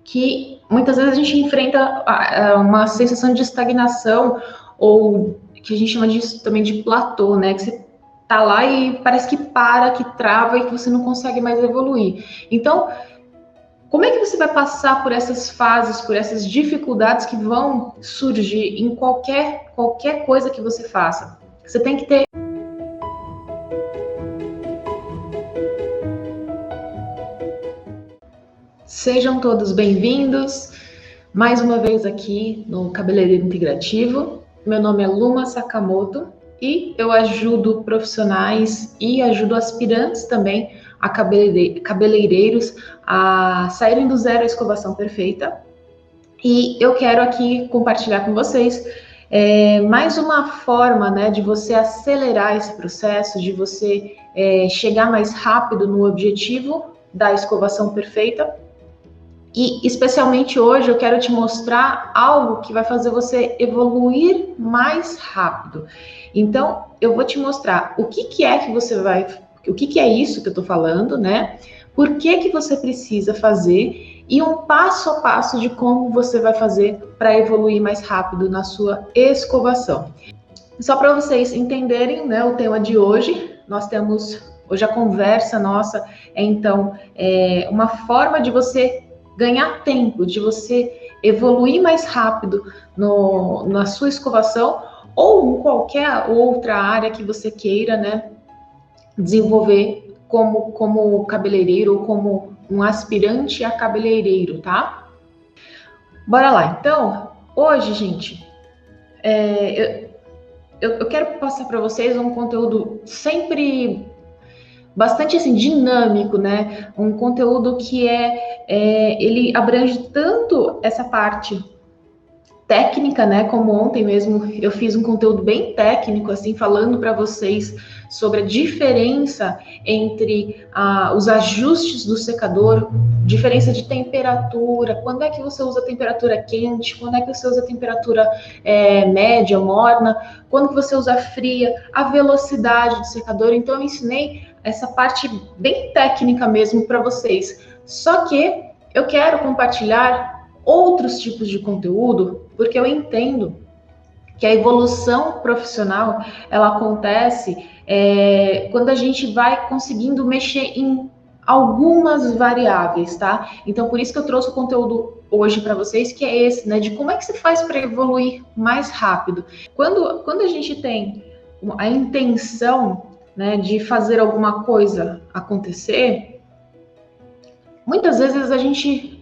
que muitas vezes a gente enfrenta uma sensação de estagnação, ou que a gente chama disso também de platô, né? Que você tá lá e parece que para, que trava e que você não consegue mais evoluir. Então, como é que você vai passar por essas fases, por essas dificuldades que vão surgir em qualquer coisa que você faça? Você tem que ter. Sejam todos bem-vindos mais uma vez aqui no Cabeleireiro Integrativo. Meu nome é Luma Sakamoto e eu ajudo profissionais e ajudo aspirantes também a cabeleireiros a saírem do zero à escovação perfeita. E eu quero aqui compartilhar com vocês mais uma forma, né, de você acelerar esse processo, de você chegar mais rápido no objetivo da escovação perfeita. E especialmente hoje eu quero te mostrar algo que vai fazer você evoluir mais rápido. Então, eu vou te mostrar o que é que você vai, o que é isso que eu tô falando, né? Por que você precisa fazer e um passo a passo de como você vai fazer para evoluir mais rápido na sua escovação. Só para vocês entenderem, né, o tema de hoje, nós temos hoje a conversa nossa então uma forma de você ganhar tempo, de você evoluir mais rápido na sua escovação ou em qualquer outra área que você queira, né, desenvolver como cabeleireiro ou como um aspirante a cabeleireiro, tá? Bora lá. Então, hoje, gente, eu quero passar para vocês um conteúdo sempre bastante assim dinâmico, né? Um conteúdo que ele abrange tanto essa parte técnica, né? Como ontem mesmo eu fiz um conteúdo bem técnico, assim, falando para vocês sobre a diferença entre os ajustes do secador, diferença de temperatura, quando é que você usa temperatura quente, quando é que você usa temperatura média, morna, quando que você usa fria, a velocidade do secador. Então eu ensinei essa parte bem técnica mesmo para vocês. Só que eu quero compartilhar outros tipos de conteúdo, porque eu entendo que a evolução profissional ela acontece quando a gente vai conseguindo mexer em algumas variáveis, tá? Então, por isso que eu trouxe o conteúdo hoje para vocês, que é esse, né? De como é que se faz para evoluir mais rápido. Quando a gente tem a intenção, né, de fazer alguma coisa acontecer, muitas vezes a gente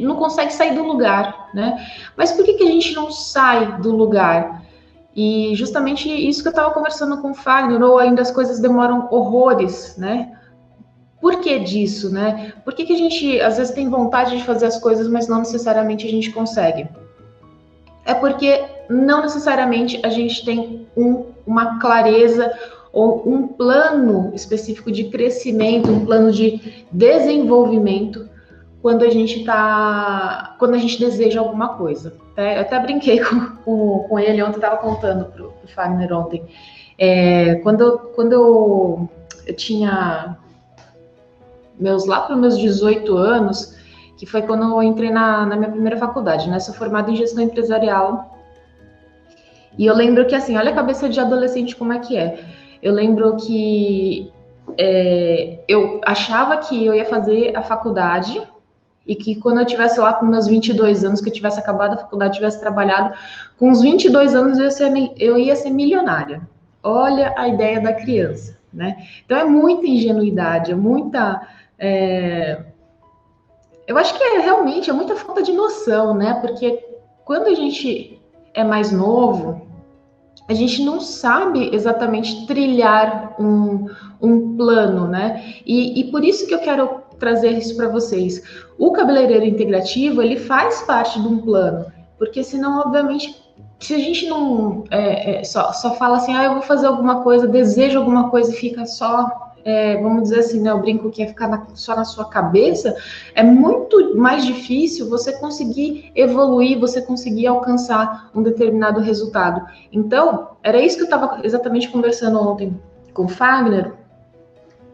não consegue sair do lugar, né? Mas por que a gente não sai do lugar? E justamente isso que eu estava conversando com o Fagner, ou ainda as coisas demoram horrores, né? Por que disso, né? Por que a gente às vezes tem vontade de fazer as coisas, mas não necessariamente a gente consegue? É porque não necessariamente a gente tem uma clareza ou um plano específico de crescimento, um plano de desenvolvimento quando a gente deseja alguma coisa. Eu até brinquei com ele ontem, estava contando para o Fagner ontem. Quando eu tinha lá para os meus 18 anos, que foi quando eu entrei na minha primeira faculdade, né? Sou formada em gestão empresarial. E eu lembro que, assim, olha a cabeça de adolescente como é que é. Eu lembro que eu achava que eu ia fazer a faculdade e que quando eu tivesse lá com meus 22 anos, que eu tivesse acabado a faculdade, tivesse trabalhado, com os 22 anos eu ia ser milionária. Olha a ideia da criança, né? Então é muita ingenuidade, é muita... Eu acho que realmente é muita falta de noção, né? Porque quando a gente é mais novo, a gente não sabe exatamente trilhar um plano, né? E por isso que eu quero trazer isso para vocês. O cabeleireiro integrativo, ele faz parte de um plano, porque senão, obviamente, se a gente não só fala assim, eu vou fazer alguma coisa, desejo alguma coisa e fica só... vamos dizer assim, né, eu brinco que é ficar só na sua cabeça, é muito mais difícil você conseguir evoluir, você conseguir alcançar um determinado resultado. Então, era isso que eu estava exatamente conversando ontem com o Fagner,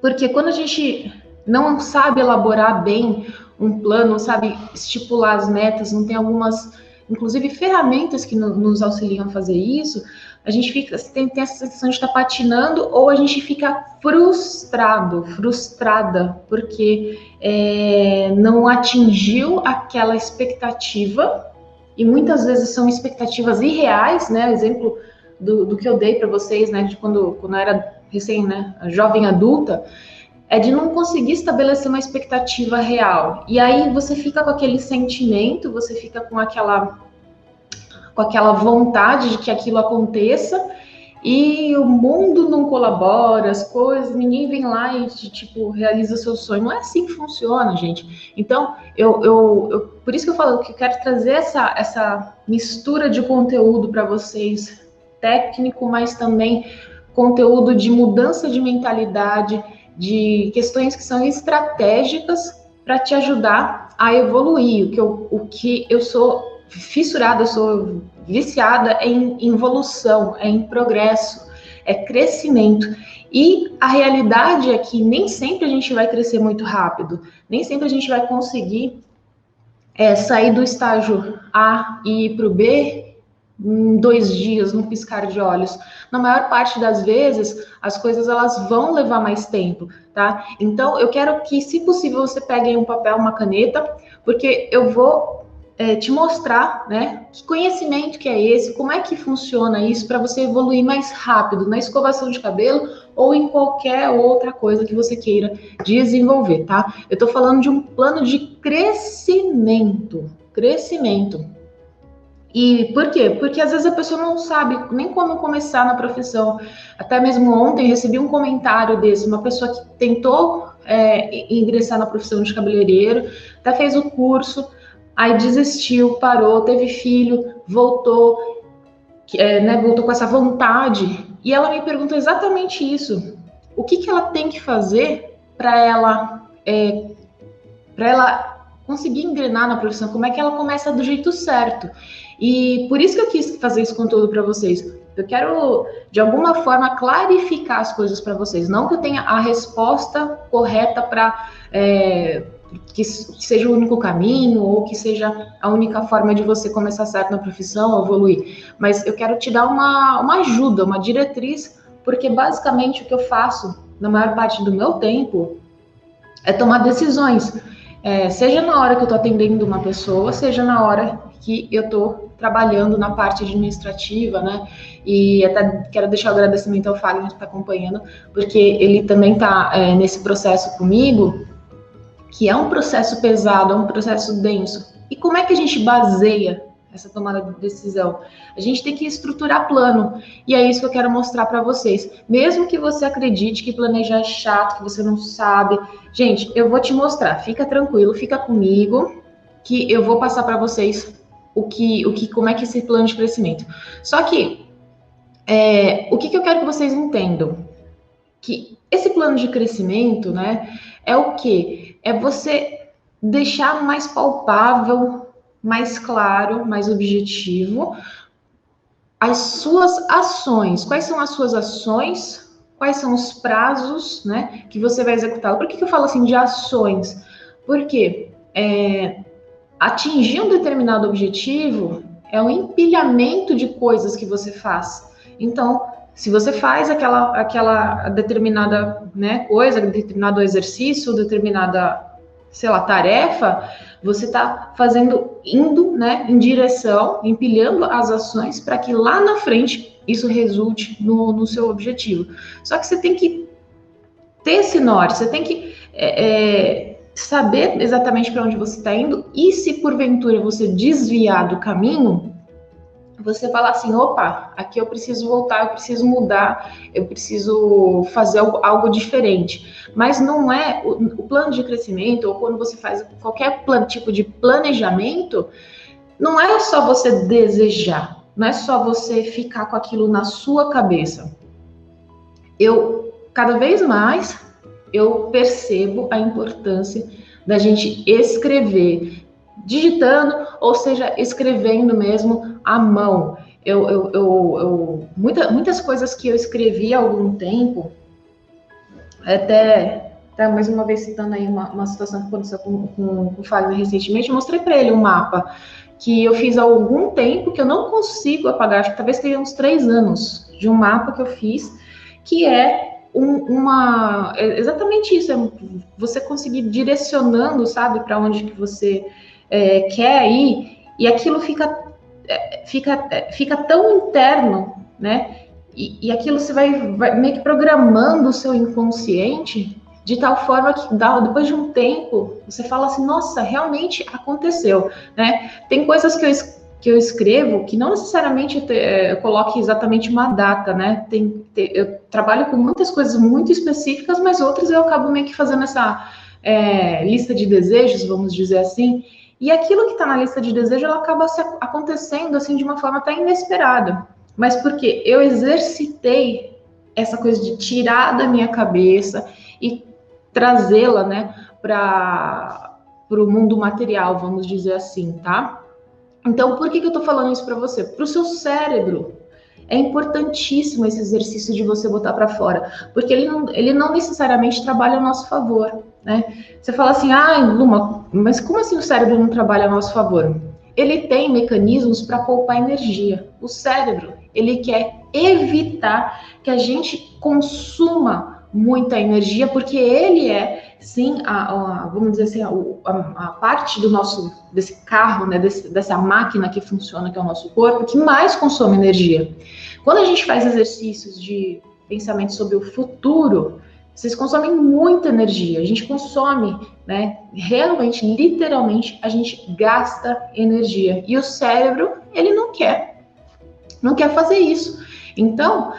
porque quando a gente não sabe elaborar bem um plano, sabe, estipular as metas, não tem algumas, inclusive, ferramentas que nos auxiliam a fazer isso, a gente fica, tem essa sensação de estar patinando, ou a gente fica frustrada, porque não atingiu aquela expectativa, e muitas vezes são expectativas irreais, né? O exemplo do que eu dei para vocês, né, de quando eu era recém, né, jovem adulta, é de não conseguir estabelecer uma expectativa real. E aí você fica com aquele sentimento, você fica com aquela vontade de que aquilo aconteça, e o mundo não colabora, as coisas, ninguém vem lá e tipo realiza seu sonho. Não é assim que funciona, gente. Então, por isso que eu falo que eu quero trazer essa mistura de conteúdo para vocês, técnico, mas também conteúdo de mudança de mentalidade, de questões que são estratégicas para te ajudar a evoluir. O que eu sou fissurada, eu sou viciada em evolução, em progresso, é crescimento. E a realidade é que nem sempre a gente vai crescer muito rápido, nem sempre a gente vai conseguir sair do estágio A e ir para o B em 2 dias, num piscar de olhos. Na maior parte das vezes, as coisas elas vão levar mais tempo, tá? Então, eu quero que, se possível, você pegue um papel, uma caneta, porque eu vou te mostrar, né, que conhecimento que é esse, como é que funciona isso para você evoluir mais rápido na escovação de cabelo ou em qualquer outra coisa que você queira desenvolver, tá? Eu tô falando de um plano de crescimento. E por quê? Porque às vezes a pessoa não sabe nem como começar na profissão. Até mesmo ontem recebi um comentário desse, uma pessoa que tentou ingressar na profissão de cabeleireiro, até fez o curso, aí desistiu, parou, teve filho, voltou, voltou com essa vontade. E ela me perguntou exatamente isso. O que ela tem que fazer para ela conseguir engrenar na profissão? Como é que ela começa do jeito certo? E por isso que eu quis fazer esse conteúdo para vocês. Eu quero, de alguma forma, clarificar as coisas para vocês. Não que eu tenha a resposta correta para que seja o único caminho ou que seja a única forma de você começar certo na profissão, evoluir. Mas eu quero te dar uma ajuda, uma diretriz, porque basicamente o que eu faço na maior parte do meu tempo é tomar decisões. Seja na hora que eu estou atendendo uma pessoa, seja na hora que eu estou trabalhando na parte administrativa, né? E até quero deixar o agradecimento ao Fagner que está acompanhando, porque ele também está nesse processo comigo, que é um processo pesado, é um processo denso. E como é que a gente baseia essa tomada de decisão? A gente tem que estruturar plano, e é isso que eu quero mostrar para vocês. Mesmo que você acredite que planejar é chato, que você não sabe, gente, eu vou te mostrar. Fica tranquilo, fica comigo, que eu vou passar para vocês como é que é esse plano de crescimento. Só que o que eu quero que vocês entendam? Que esse plano de crescimento, né, é o quê? É você deixar mais palpável, mais claro, mais objetivo as suas ações. Quais são as suas ações? Quais são os prazos, né, que você vai executar? Por que eu falo assim de ações? Porque atingir um determinado objetivo é um empilhamento de coisas que você faz. Então, se você faz aquela determinada, né, coisa, determinado exercício, determinada, sei lá, tarefa, você está indo, né, em direção, empilhando as ações para que lá na frente isso resulte no seu objetivo. Só que você tem que ter esse norte, você tem que saber exatamente para onde você está indo, e se porventura você desviar do caminho, você fala assim, opa, aqui eu preciso voltar, eu preciso mudar, eu preciso fazer algo diferente. Mas não é o plano de crescimento, ou quando você faz qualquer tipo de planejamento, não é só você desejar, não é só você ficar com aquilo na sua cabeça. Cada vez mais, eu percebo a importância da gente escrever, digitando, ou seja, escrevendo mesmo à mão. Muitas coisas que eu escrevi há algum tempo, até tá? Mais uma vez citando aí uma situação que aconteceu com o Fagner recentemente, eu mostrei para ele um mapa que eu fiz há algum tempo, que eu não consigo apagar, acho que talvez tenha uns 3 anos, de um mapa que eu fiz, que é exatamente isso, é você conseguir direcionando, sabe, para onde que você quer ir, e aquilo fica tão interno, né? E aquilo você vai meio que programando o seu inconsciente de tal forma que depois de um tempo você fala assim, nossa, realmente aconteceu, né? Tem coisas que eu escrevo que não necessariamente eu coloque exatamente uma data, né? Eu trabalho com muitas coisas muito específicas, mas outras eu acabo meio que fazendo essa lista de desejos, vamos dizer assim, e aquilo que está na lista de desejo, ela acaba acontecendo assim de uma forma até inesperada. Mas porque eu exercitei essa coisa de tirar da minha cabeça e trazê-la, né, para o mundo material, vamos dizer assim, tá? Então, por que eu estou falando isso para você? Para o seu cérebro. É importantíssimo esse exercício de você botar para fora, porque ele não necessariamente trabalha a nosso favor, né? Você fala assim, Luma, mas como assim o cérebro não trabalha a nosso favor? Ele tem mecanismos para poupar energia. O cérebro, ele quer evitar que a gente consuma muita energia, porque ele é, sim, vamos dizer assim, a parte do desse carro, né, dessa máquina que funciona, que é o nosso corpo, que mais consome energia. Quando a gente faz exercícios de pensamento sobre o futuro, vocês consomem muita energia, a gente consome, né? Realmente, literalmente, a gente gasta energia. E o cérebro, ele não quer fazer isso. Então,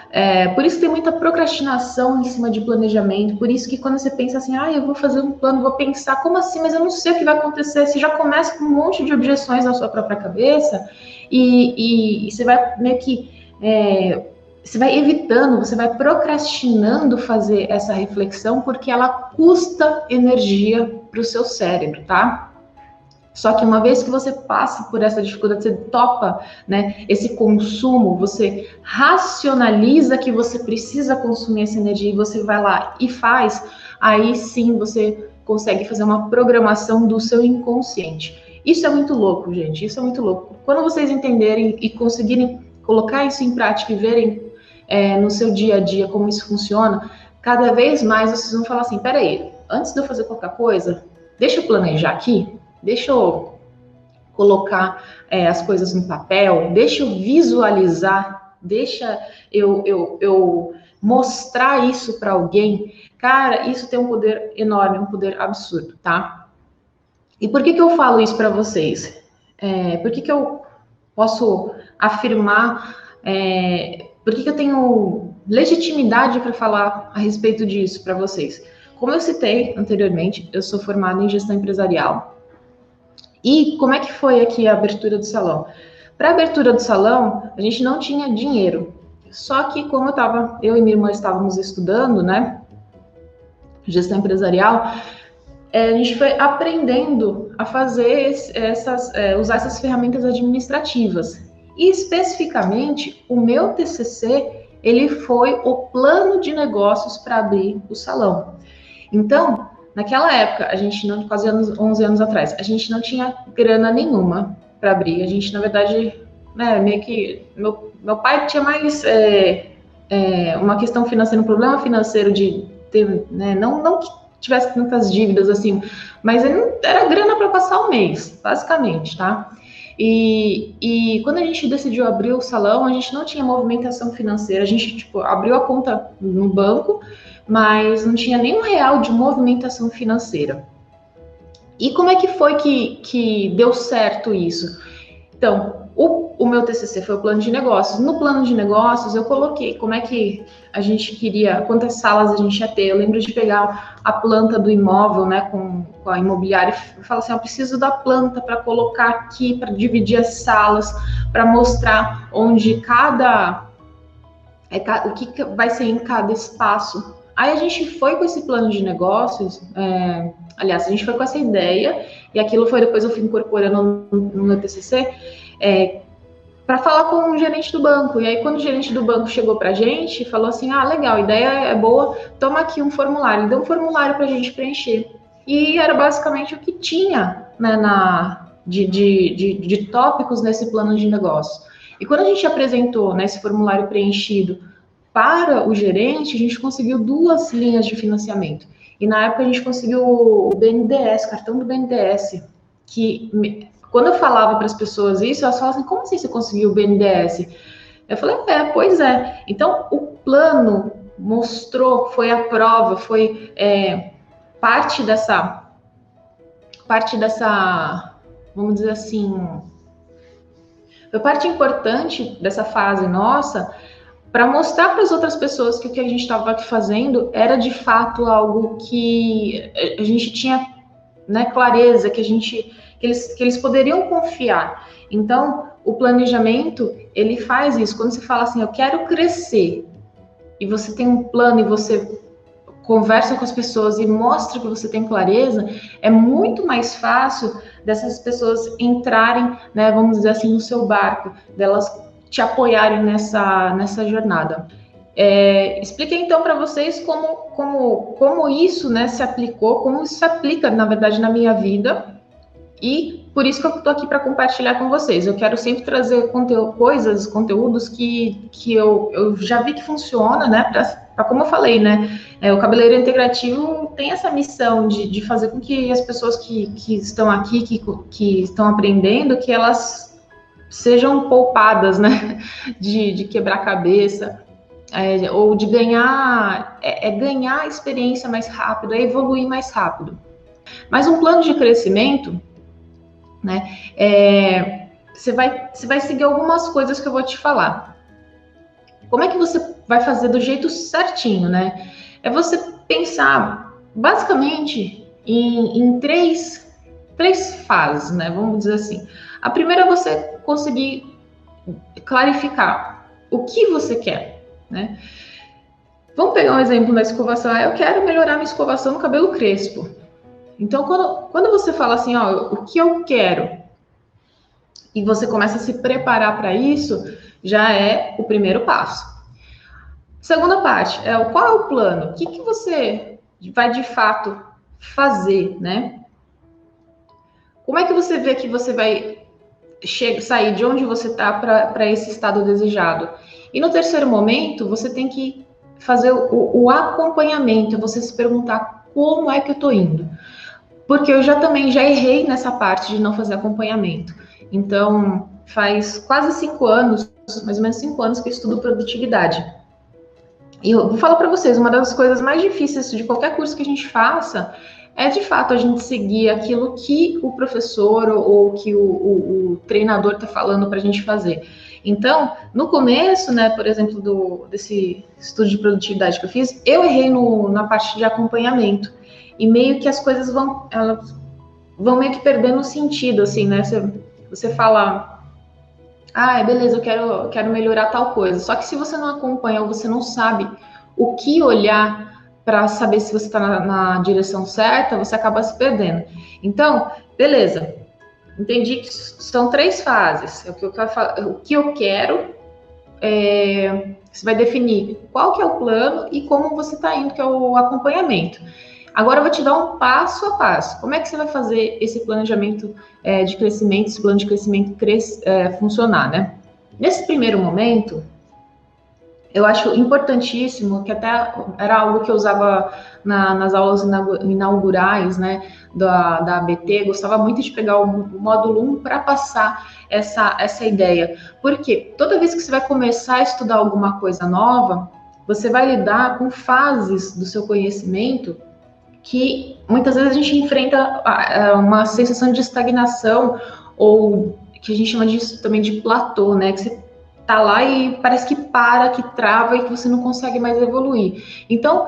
por isso tem muita procrastinação em cima de planejamento, por isso que quando você pensa assim, eu vou fazer um plano, vou pensar, como assim? Mas eu não sei o que vai acontecer, você já começa com um monte de objeções na sua própria cabeça, e você vai meio que você vai evitando, você vai procrastinando fazer essa reflexão porque ela custa energia para o seu cérebro, tá? Só que uma vez que você passa por essa dificuldade, você topa, né, esse consumo, você racionaliza que você precisa consumir essa energia e você vai lá e faz, aí sim você consegue fazer uma programação do seu inconsciente. Isso é muito louco, gente, isso é muito louco. Quando vocês entenderem e conseguirem colocar isso em prática e verem no seu dia a dia como isso funciona, cada vez mais vocês vão falar assim, peraí, antes de eu fazer qualquer coisa, deixa eu planejar aqui, deixa eu colocar as coisas no papel, deixa eu visualizar, deixa eu mostrar isso para alguém. Cara, isso tem um poder enorme, um poder absurdo, tá? E por que eu falo isso para vocês? Por que eu posso afirmar, por que eu tenho legitimidade para falar a respeito disso para vocês? Como eu citei anteriormente, eu sou formada em gestão empresarial. E como é que foi aqui a abertura do salão? Para a abertura do salão, a gente não tinha dinheiro. Só que como eu e minha irmã estávamos estudando, né, gestão empresarial, a gente foi aprendendo a fazer usar essas ferramentas administrativas. E especificamente, o meu TCC, ele foi o plano de negócios para abrir o salão. Então, naquela época, a gente não, quase 11 anos atrás, a gente não tinha grana nenhuma para abrir. A gente, na verdade, né, meio que meu pai tinha mais uma questão financeira, um problema financeiro de ter, né, não que tivesse tantas dívidas assim, mas era grana para passar o mês, basicamente, tá? E quando a gente decidiu abrir o salão, a gente não tinha movimentação financeira, a gente abriu a conta no banco, mas não tinha nem R$1 de movimentação financeira. E como é que foi que deu certo isso? Então, o meu TCC foi o plano de negócios. No plano de negócios, eu coloquei como é que a gente queria, quantas salas a gente ia ter. Eu lembro de pegar a planta do imóvel, né, com a imobiliária, e falar assim, eu preciso da planta para colocar aqui, para dividir as salas, para mostrar onde o que vai ser em cada espaço. Aí a gente foi com esse plano de negócios, aliás, a gente foi com essa ideia, e aquilo foi depois eu fui incorporando no meu TCC, para falar com o gerente do banco. E aí, quando o gerente do banco chegou para a gente, falou assim: ah, legal, a ideia é boa, toma aqui um formulário. Ele deu um formulário para a gente preencher. E era basicamente o que tinha, né, de tópicos nesse plano de negócio. E quando a gente apresentou, né, esse formulário preenchido para o gerente, a gente conseguiu 2 linhas de financiamento. E na época a gente conseguiu o BNDES, cartão do BNDES, que quando eu falava para as pessoas isso, elas falavam assim: como assim você conseguiu o BNDES? Eu falei: pois é. Então, o plano mostrou, foi a prova, foi parte dessa, vamos dizer assim, foi parte importante dessa fase nossa, para mostrar para as outras pessoas que o que a gente estava fazendo era de fato algo que a gente tinha, né, clareza, que eles poderiam confiar. Então, o planejamento, ele faz isso. Quando você fala assim: eu quero crescer, e você tem um plano e você conversa com as pessoas e mostra que você tem clareza, é muito mais fácil dessas pessoas entrarem, né, vamos dizer assim, no seu barco, delas te apoiarem nessa jornada. Expliquei então para vocês como isso, né, se aplicou, como isso se aplica, na verdade, na minha vida, e por isso que eu estou aqui para compartilhar com vocês. Eu quero sempre trazer conteúdos que eu já vi que funciona, né, para como eu falei, né, o cabeleireiro integrativo tem essa missão de fazer com que as pessoas que estão aqui, que estão aprendendo, que elas sejam poupadas, né, de quebrar cabeça, ou de ganhar, ganhar experiência mais rápido, evoluir mais rápido. Mas um plano de crescimento, né, você vai seguir algumas coisas que eu vou te falar. Como é que você vai fazer do jeito certinho, né? É você pensar, basicamente, em três fases, né? Vamos dizer assim. A primeira é você conseguir clarificar o que você quer, né? Vamos pegar um exemplo na escovação. Eu quero melhorar minha escovação no cabelo crespo. Então, quando você fala assim, ó, o que eu quero, e você começa a se preparar para isso, já é o primeiro passo. Segunda parte, qual é o plano? O que você vai de fato fazer, né? Como é que você vê que você vai sair de onde você está para esse estado desejado? E no terceiro momento, você tem que fazer o acompanhamento, você se perguntar: como é que eu estou indo? Porque eu também já errei nessa parte de não fazer acompanhamento. Então, faz quase 5 anos, mais ou menos 5 anos, que eu estudo produtividade. E eu vou falar para vocês, uma das coisas mais difíceis de qualquer curso que a gente faça é, de fato, a gente seguir aquilo que o professor ou que o treinador está falando para a gente fazer. Então, no começo, né, por exemplo, desse estudo de produtividade que eu fiz, eu errei na parte de acompanhamento. E meio que as coisas vão meio que perdendo sentido, assim, né? Você fala: beleza, eu quero melhorar tal coisa. Só que se você não acompanha ou você não sabe o que olhar para saber se você está na direção certa, você acaba se perdendo. Então, beleza, entendi que são 3 fases. O que eu quero, você vai definir qual que é o plano e como você está indo, que é o acompanhamento. Agora eu vou te dar um passo a passo. Como é que você vai fazer esse planejamento de crescimento, esse plano de crescimento funcionar, né? Nesse primeiro momento, eu acho importantíssimo, que até era algo que eu usava nas aulas inaugurais, né, da ABT, gostava muito de pegar o módulo 1 para passar essa ideia. Porque toda vez que você vai começar a estudar alguma coisa nova, você vai lidar com fases do seu conhecimento que muitas vezes a gente enfrenta uma sensação de estagnação, ou que a gente chama disso também de platô, né? Que você tá lá e parece que para, que trava e que você não consegue mais evoluir. Então,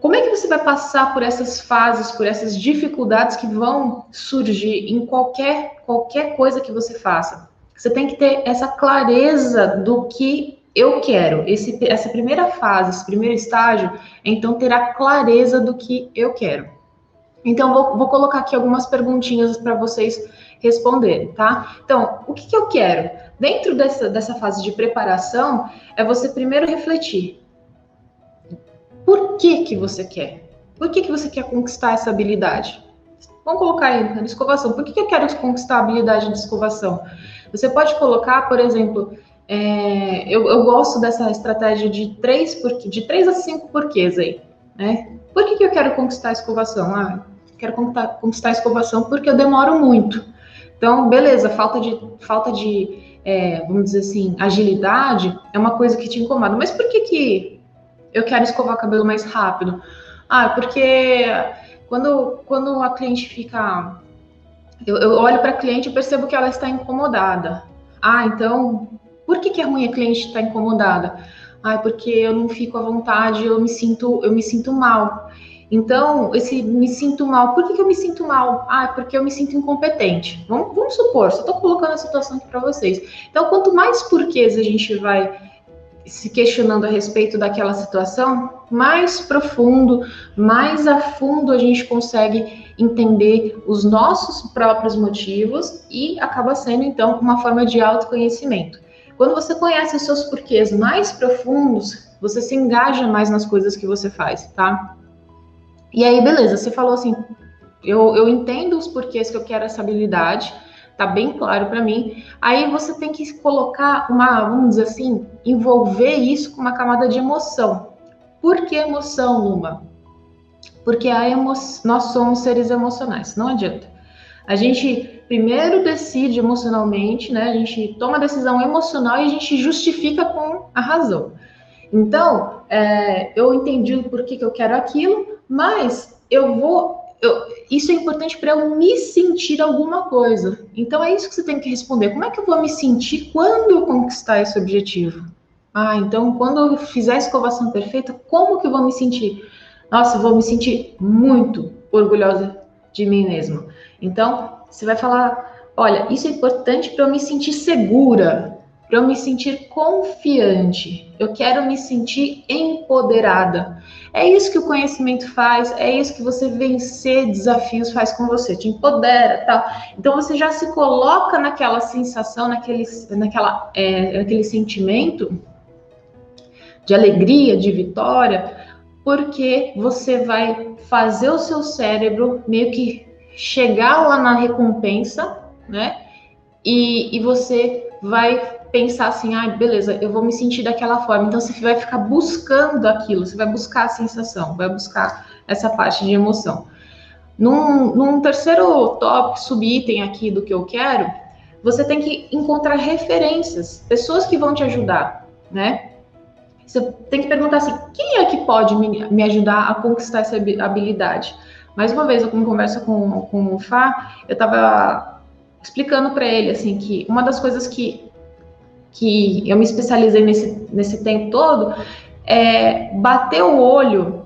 como é que você vai passar por essas fases, por essas dificuldades que vão surgir em qualquer coisa que você faça? Você tem que ter essa clareza do que eu quero. Essa primeira fase, esse primeiro estágio, é então ter a clareza do que eu quero. Então, vou colocar aqui algumas perguntinhas para vocês responder, tá? Então, o que eu quero? Dentro dessa fase de preparação, é você primeiro refletir. Por que você quer? Por que você quer conquistar essa habilidade? Vamos colocar aí na escovação. Por que eu quero conquistar a habilidade de escovação? Você pode colocar, por exemplo, eu gosto dessa estratégia de 3 a 5 porquês aí, né? Por que eu quero conquistar a escovação? Quero conquistar a escovação porque eu demoro muito. Então, beleza, falta de vamos dizer assim, agilidade é uma coisa que te incomoda. Mas por que eu quero escovar o cabelo mais rápido? Porque quando a cliente fica... Eu olho para a cliente e percebo que ela está incomodada. Então, por que é ruim a cliente estar incomodada? Porque eu não fico à vontade, eu me sinto mal. Então, me sinto mal. Por que eu me sinto mal? Porque eu me sinto incompetente. Vamos supor, só estou colocando a situação aqui para vocês. Então, quanto mais porquês a gente vai se questionando a respeito daquela situação, mais profundo, mais a fundo a gente consegue entender os nossos próprios motivos e acaba sendo, então, uma forma de autoconhecimento. Quando você conhece os seus porquês mais profundos, você se engaja mais nas coisas que você faz, tá? E aí, beleza, você falou assim, eu entendo os porquês que eu quero essa habilidade, tá bem claro para mim. Aí você tem que colocar vamos dizer assim, envolver isso com uma camada de emoção. Por que emoção, Luma? Porque nós somos seres emocionais, não adianta. A gente primeiro decide emocionalmente, né? A gente toma a decisão emocional e a gente justifica com a razão. Então, eu entendi o porquê que eu quero aquilo, mas isso é importante para eu me sentir alguma coisa. Então, é isso que você tem que responder. Como é que eu vou me sentir quando eu conquistar esse objetivo? Então, quando eu fizer a escovação perfeita, como que eu vou me sentir? Nossa, eu vou me sentir muito orgulhosa de mim mesma. Então, você vai falar, olha, isso é importante para eu me sentir segura, para eu me sentir confiante. Eu quero me sentir empoderada. É isso que o conhecimento faz, é isso que você vencer desafios faz com você, te empodera, tal. Então você já se coloca naquela sensação, naquele sentimento de alegria, de vitória, porque você vai fazer o seu cérebro meio que chegar lá na recompensa, né? E você vai pensar assim, beleza, eu vou me sentir daquela forma. Então você vai ficar buscando aquilo, você vai buscar a sensação, vai buscar essa parte de emoção. Num terceiro tópico, subitem aqui do que eu quero, você tem que encontrar referências, pessoas que vão te ajudar, né? Você tem que perguntar assim, quem é que pode me ajudar a conquistar essa habilidade? Mais uma vez, eu conversa com o Fá, eu estava explicando para ele assim que uma das coisas que eu me especializei nesse tempo todo é bater o olho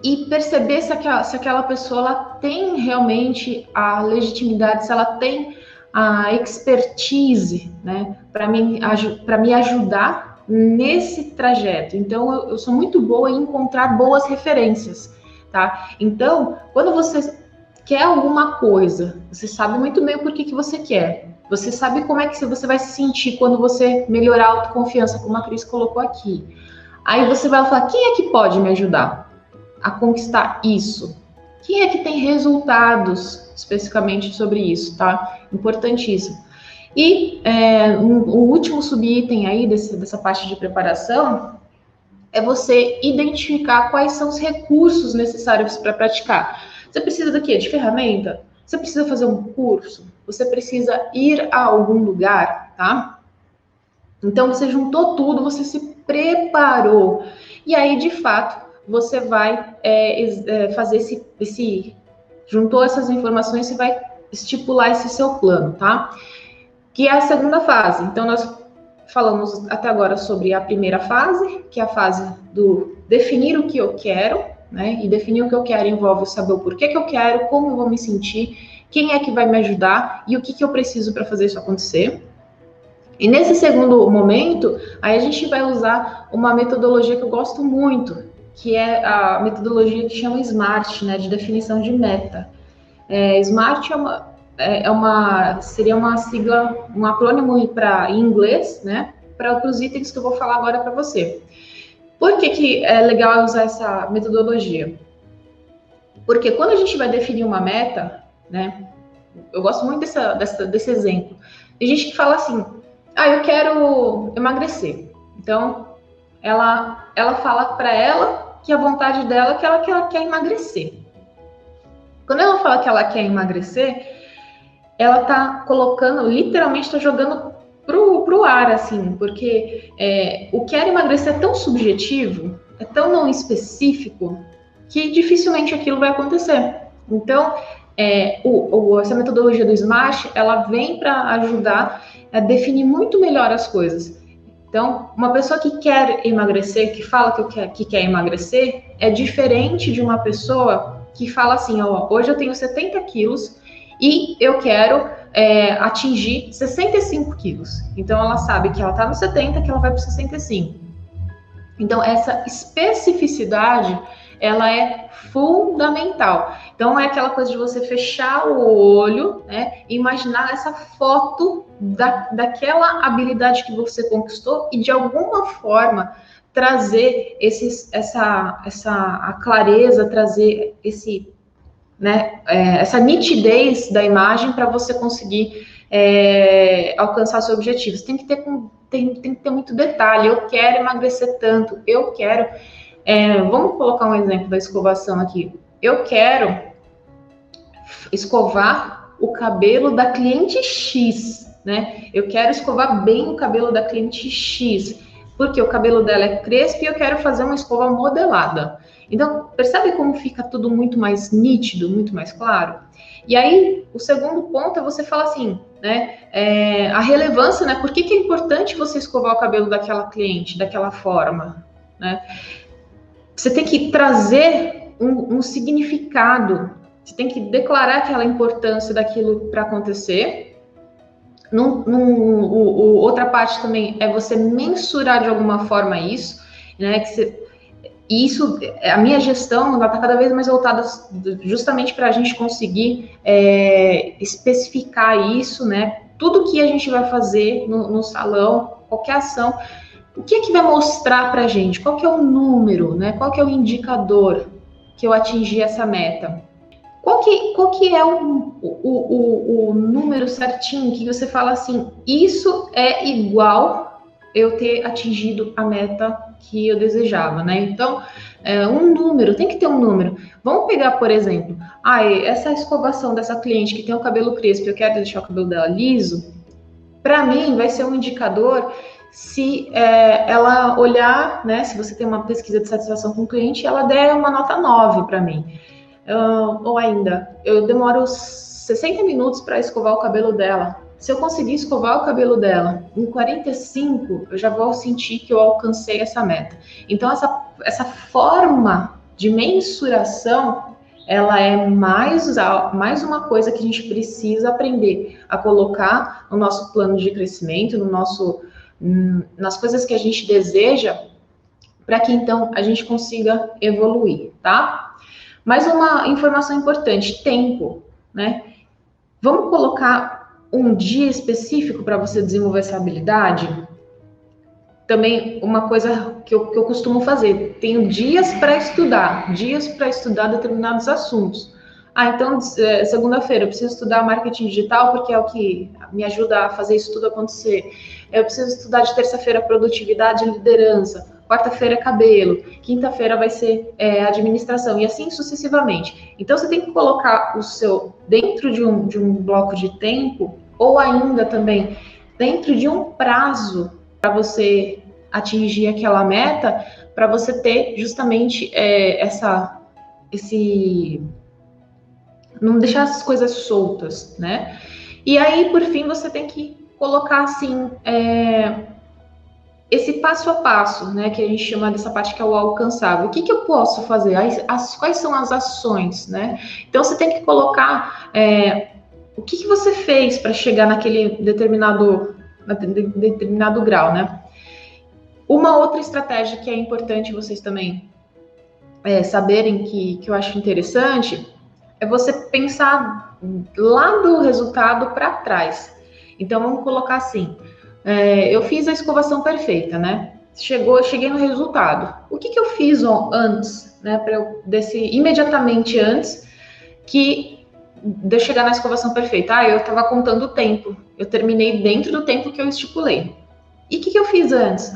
e perceber se aquela pessoa ela tem realmente a legitimidade, se ela tem a expertise, né, para me ajudar nesse trajeto. Então, eu sou muito boa em encontrar boas referências, tá? Então, quando você quer alguma coisa, você sabe muito bem o porquê que você quer. Você sabe como é que você vai se sentir quando você melhorar a autoconfiança, como a Cris colocou aqui. Aí você vai falar, quem é que pode me ajudar a conquistar isso? Quem é que tem resultados especificamente sobre isso, tá? Importantíssimo. E o último subitem aí dessa parte de preparação é você identificar quais são os recursos necessários para praticar. Você precisa do quê? De ferramenta? Você precisa fazer um curso? Você precisa ir a algum lugar, tá? Então, você juntou tudo, você se preparou. E aí, de fato, você vai fazer juntou essas informações, você vai estipular esse seu plano, tá? Que é a segunda fase. Então, nós falamos até agora sobre a primeira fase, que é a fase do definir o que eu quero, né? E definir o que eu quero envolve saber o porquê que eu quero, como eu vou me sentir, quem é que vai me ajudar e o que eu preciso para fazer isso acontecer. E nesse segundo momento, aí a gente vai usar uma metodologia que eu gosto muito, que é a metodologia que chama SMART, né? De definição de meta. SMART seria uma sigla, um acrônimo em inglês, né? Para os itens que eu vou falar agora para você. Por que é legal usar essa metodologia? Porque quando a gente vai definir uma meta, né? Eu gosto muito desse exemplo. Tem gente que fala assim, eu quero emagrecer. Então, ela fala para ela que a vontade dela é que ela quer emagrecer. Quando ela fala que ela quer emagrecer, ela tá colocando, literalmente tá jogando pro ar, assim, porque o quer emagrecer é tão subjetivo, é tão não específico, que dificilmente aquilo vai acontecer. Então, essa metodologia do SMART, ela vem para ajudar a definir muito melhor as coisas. Então, uma pessoa que quer emagrecer, que fala que quer emagrecer, é diferente de uma pessoa que fala assim, hoje eu tenho 70 quilos e eu quero atingir 65 quilos. Então, ela sabe que ela está no 70, que ela vai para 65. Então, essa especificidade, ela é fundamental. Então, é aquela coisa de você fechar o olho, né, e imaginar essa foto daquela habilidade que você conquistou e, de alguma forma, trazer a clareza, trazer essa nitidez da imagem para você conseguir alcançar seu objetivo. Você tem que ter muito detalhe. Eu quero emagrecer tanto, eu quero... vamos colocar um exemplo da escovação aqui. Eu quero escovar o cabelo da cliente X, né? Eu quero escovar bem o cabelo da cliente X, porque o cabelo dela é crespo e eu quero fazer uma escova modelada. Então, percebe como fica tudo muito mais nítido, muito mais claro? E aí, o segundo ponto é você falar assim, né? A relevância, né? Por que é importante você escovar o cabelo daquela cliente, daquela forma, né? Você tem que trazer um significado, você tem que declarar aquela importância daquilo para acontecer. Outra parte também é você mensurar de alguma forma isso, né? Isso, a minha gestão, ela está cada vez mais voltada justamente para a gente conseguir especificar isso, né? Tudo que a gente vai fazer no salão, qualquer ação, o que é que vai mostrar para a gente? Qual que é o número, né? Qual que é o indicador que eu atingi essa meta? Qual que é o número certinho que você fala assim, isso é igual eu ter atingido a meta que eu desejava, né? Então, um número, tem que ter um número. Vamos pegar, por exemplo, essa escovação dessa cliente que tem o cabelo crespo, eu quero deixar o cabelo dela liso, para mim vai ser um indicador se ela olhar, né, se você tem uma pesquisa de satisfação com o cliente, ela der uma nota 9 para mim. Ou ainda, eu demoro 60 minutos para escovar o cabelo dela. Se eu conseguir escovar o cabelo dela em 45, eu já vou sentir que eu alcancei essa meta. Então, essa forma de mensuração, ela é mais uma coisa que a gente precisa aprender a colocar no nosso plano de crescimento, nas coisas que a gente deseja, para que então a gente consiga evoluir, tá? Mais uma informação importante, tempo, né? Vamos colocar um dia específico para você desenvolver essa habilidade? Também uma coisa que eu costumo fazer, tenho dias para estudar determinados assuntos. Então, segunda-feira eu preciso estudar marketing digital porque é o que me ajuda a fazer isso tudo acontecer. Eu preciso estudar de terça-feira produtividade e liderança. Quarta-feira é cabelo, quinta-feira vai ser administração e assim sucessivamente. Então você tem que colocar o seu dentro de um bloco de tempo ou ainda também dentro de um prazo para você atingir aquela meta, para você ter justamente não deixar essas coisas soltas, né? E aí, por fim, você tem que colocar assim esse passo a passo, né, que a gente chama dessa parte que é o alcançável. O que eu posso fazer? Quais são as ações, né? Então, você tem que colocar o que você fez para chegar naquele determinado grau, né? Uma outra estratégia que é importante vocês também saberem que eu acho interessante é você pensar lá do resultado para trás. Então, vamos colocar assim, eu fiz a escovação perfeita, né? Cheguei no resultado. O que eu fiz antes, né? Imediatamente antes de eu chegar na escovação perfeita. Eu estava contando o tempo. Eu terminei dentro do tempo que eu estipulei. E o que eu fiz antes?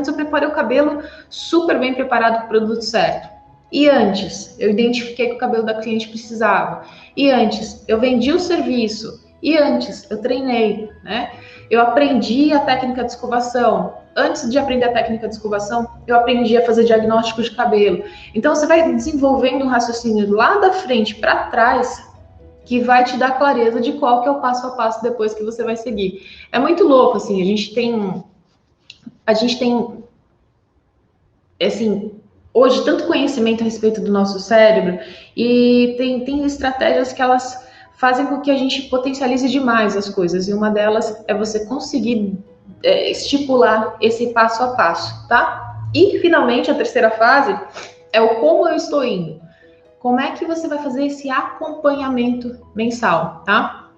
Eu preparei o cabelo super bem preparado para o produto certo. E antes, eu identifiquei que o cabelo da cliente precisava. E antes, eu vendi o serviço. E antes, eu treinei, né? Eu aprendi a técnica de escovação. Antes de aprender a técnica de escovação, eu aprendi a fazer diagnóstico de cabelo. Então, você vai desenvolvendo um raciocínio lá da frente para trás, que vai te dar clareza de qual que é o passo a passo depois que você vai seguir. É muito louco, assim, a gente tem, assim, hoje tanto conhecimento a respeito do nosso cérebro e tem estratégias que elas fazem com que a gente potencialize demais as coisas, e uma delas é você conseguir estipular esse passo a passo, tá? E, finalmente, a terceira fase é o como eu estou indo. Como é que você vai fazer esse acompanhamento mensal, tá?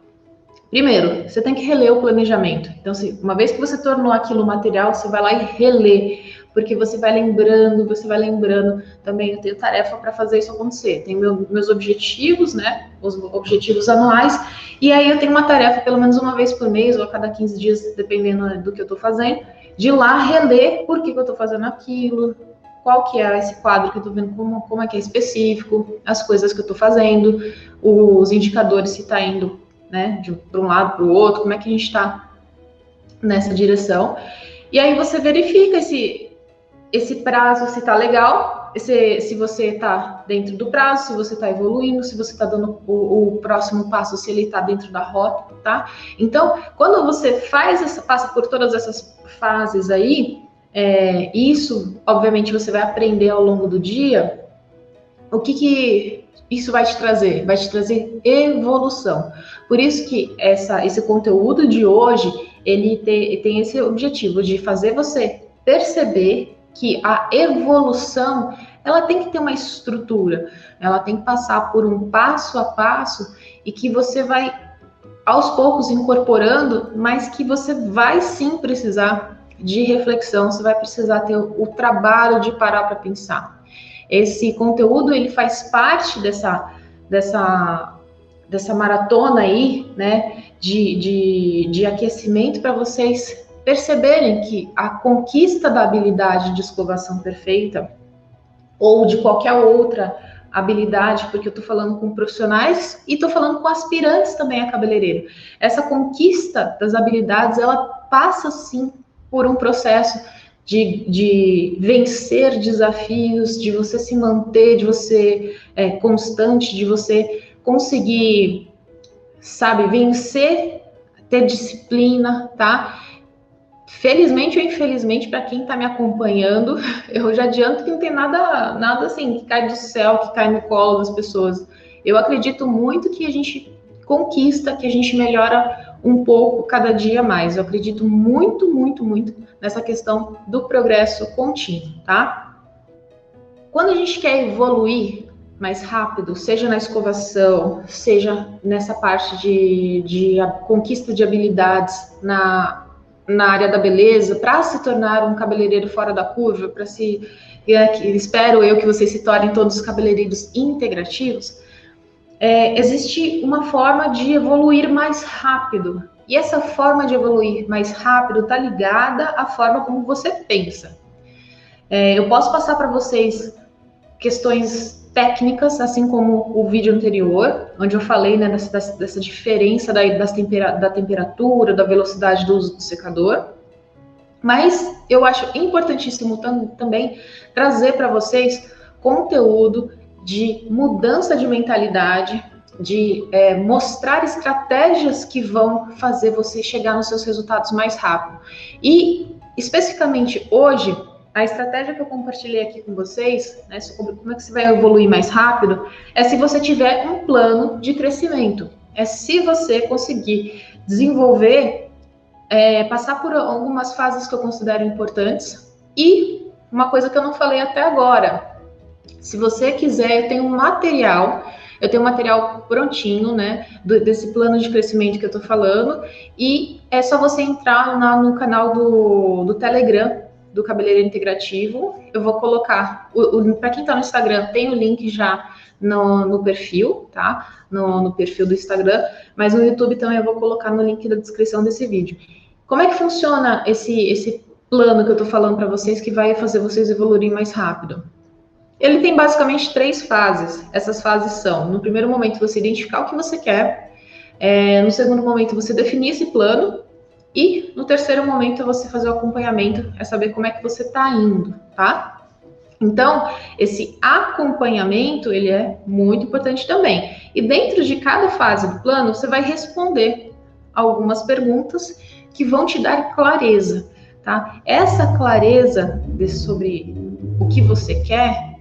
Primeiro, você tem que reler o planejamento. Então, uma vez que você tornou aquilo material, você vai lá e relê, porque você vai lembrando também. Eu tenho tarefa para fazer isso acontecer. Tenho meus objetivos, né? Os objetivos anuais, e aí eu tenho uma tarefa pelo menos uma vez por mês ou a cada 15 dias, dependendo do que eu estou fazendo, de ir lá reler por que eu estou fazendo aquilo, qual que é esse quadro que eu estou vendo, como é que é específico, as coisas que eu estou fazendo, os indicadores, se está indo, né, para um lado, para o outro, como é que a gente está nessa direção. E aí você verifica esse prazo, se está legal, se você está dentro do prazo, se você está evoluindo, se você está dando o próximo passo, se ele está dentro da rota, tá? Então, quando você passa por todas essas fases aí, isso, obviamente, você vai aprender ao longo do dia. O que isso vai te trazer? Vai te trazer evolução. Por isso que esse conteúdo de hoje, ele tem esse objetivo de fazer você perceber que a evolução, ela tem que ter uma estrutura, ela tem que passar por um passo a passo, e que você vai, aos poucos, incorporando, mas que você vai sim precisar de reflexão, você vai precisar ter o trabalho de parar para pensar. Esse conteúdo, ele faz parte dessa maratona aí, né, de aquecimento, para vocês perceberem que a conquista da habilidade de escovação perfeita, ou de qualquer outra habilidade, porque eu estou falando com profissionais e estou falando com aspirantes também a cabeleireiro. Essa conquista das habilidades, ela passa sim por um processo de vencer desafios, de você se manter, de você constante, de você conseguir, sabe, vencer, ter disciplina, tá? Felizmente ou infelizmente, para quem está me acompanhando, eu já adianto que não tem nada assim que cai do céu, que cai no colo das pessoas. Eu acredito muito que a gente conquista, que a gente melhora um pouco cada dia mais. Eu acredito muito, muito, muito nessa questão do progresso contínuo, tá? Quando a gente quer evoluir mais rápido, seja na escovação, seja nessa parte de conquista de habilidades na área da beleza, para se tornar um cabeleireiro fora da curva, espero eu que vocês se tornem todos cabeleireiros integrativos, existe uma forma de evoluir mais rápido. E essa forma de evoluir mais rápido está ligada à forma como você pensa. Eu posso passar para vocês questões técnicas, assim como o vídeo anterior, onde eu falei, né, dessa diferença da temperatura, da velocidade do uso do secador. Mas eu acho importantíssimo também trazer para vocês conteúdo de mudança de mentalidade, de mostrar estratégias que vão fazer você chegar nos seus resultados mais rápido. E, especificamente hoje, a estratégia que eu compartilhei aqui com vocês, né, sobre como é que você vai evoluir mais rápido, é se você tiver um plano de crescimento. É se você conseguir desenvolver, passar por algumas fases que eu considero importantes. E uma coisa que eu não falei até agora, se você quiser, eu tenho um material, eu tenho um material prontinho, né, desse plano de crescimento que eu tô falando, e é só você entrar no canal do Telegram, do Cabeleireiro Integrativo. Eu vou colocar, para quem tá no Instagram, tem o link já no perfil, tá? No perfil do Instagram, mas no YouTube também eu vou colocar no link da descrição desse vídeo. Como é que funciona esse plano que eu tô falando para vocês, que vai fazer vocês evoluírem mais rápido? Ele tem basicamente 3 fases. Essas fases são: no primeiro momento, você identificar o que você quer, no segundo momento, você definir esse plano, e no terceiro momento, você fazer o acompanhamento, é saber como é que você está indo, tá? Então, esse acompanhamento, ele é muito importante também. E dentro de cada fase do plano, você vai responder algumas perguntas que vão te dar clareza, tá? Essa clareza sobre o que você quer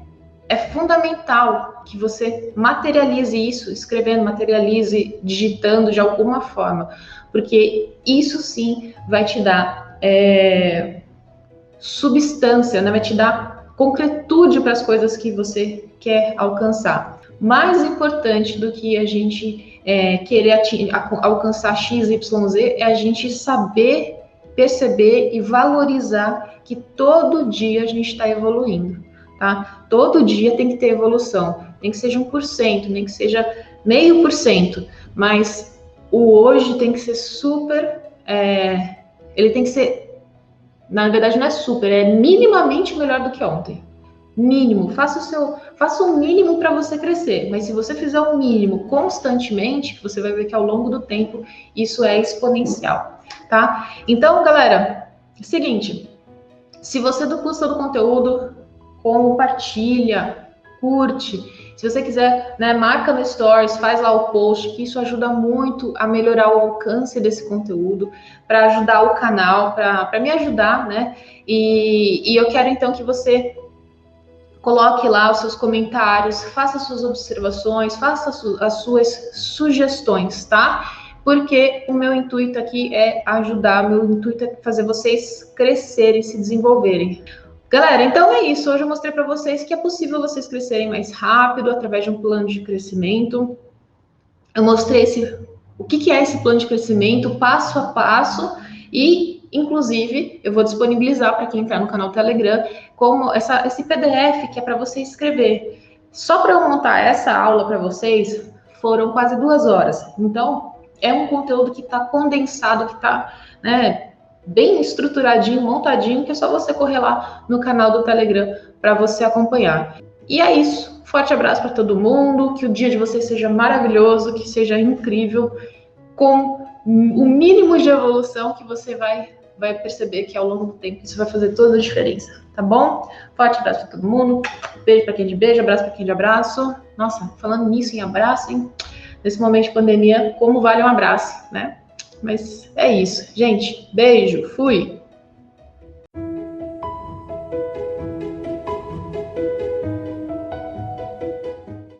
é fundamental que você materialize isso, escrevendo, materialize, digitando de alguma forma, porque isso sim vai te dar substância, né? Vai te dar concretude para as coisas que você quer alcançar. Mais importante do que a gente querer alcançar X, Y, Z é a gente saber perceber e valorizar que todo dia a gente está evoluindo. Tá? Todo dia tem que ter evolução, nem que seja 1%, nem que seja 0,5%, mas o hoje tem que ser super, ele tem que ser, na verdade não é super, é minimamente melhor do que ontem. Mínimo, faça o mínimo para você crescer, mas se você fizer o mínimo constantemente, você vai ver que ao longo do tempo isso é exponencial, tá? Então, galera, seguinte, se você gostou do conteúdo, compartilha, curte. Se você quiser, né, marca no Stories, faz lá o post, que isso ajuda muito a melhorar o alcance desse conteúdo, para ajudar o canal, para me ajudar, né? E eu quero então que você coloque lá os seus comentários, faça suas observações, faça as suas sugestões, tá? Porque o meu intuito aqui é ajudar, meu intuito é fazer vocês crescerem, se desenvolverem. Galera, então é isso. Hoje eu mostrei para vocês que é possível vocês crescerem mais rápido através de um plano de crescimento. Eu mostrei o que é esse plano de crescimento, passo a passo, e, inclusive, eu vou disponibilizar para quem entrar no canal Telegram como esse PDF que é para você escrever. Só para eu montar essa aula para vocês, foram quase 2 horas. Então, é um conteúdo que está condensado, que está, né, bem estruturadinho, montadinho, que é só você correr lá no canal do Telegram para você acompanhar. E é isso. Forte abraço para todo mundo, que o dia de vocês seja maravilhoso, que seja incrível, com o mínimo de evolução que você vai perceber que ao longo do tempo isso vai fazer toda a diferença, tá bom? Forte abraço para todo mundo, beijo para quem de beijo, abraço para quem de abraço. Nossa, falando nisso em abraço, hein? Nesse momento de pandemia, como vale um abraço, né? Mas é isso, gente. Beijo, fui!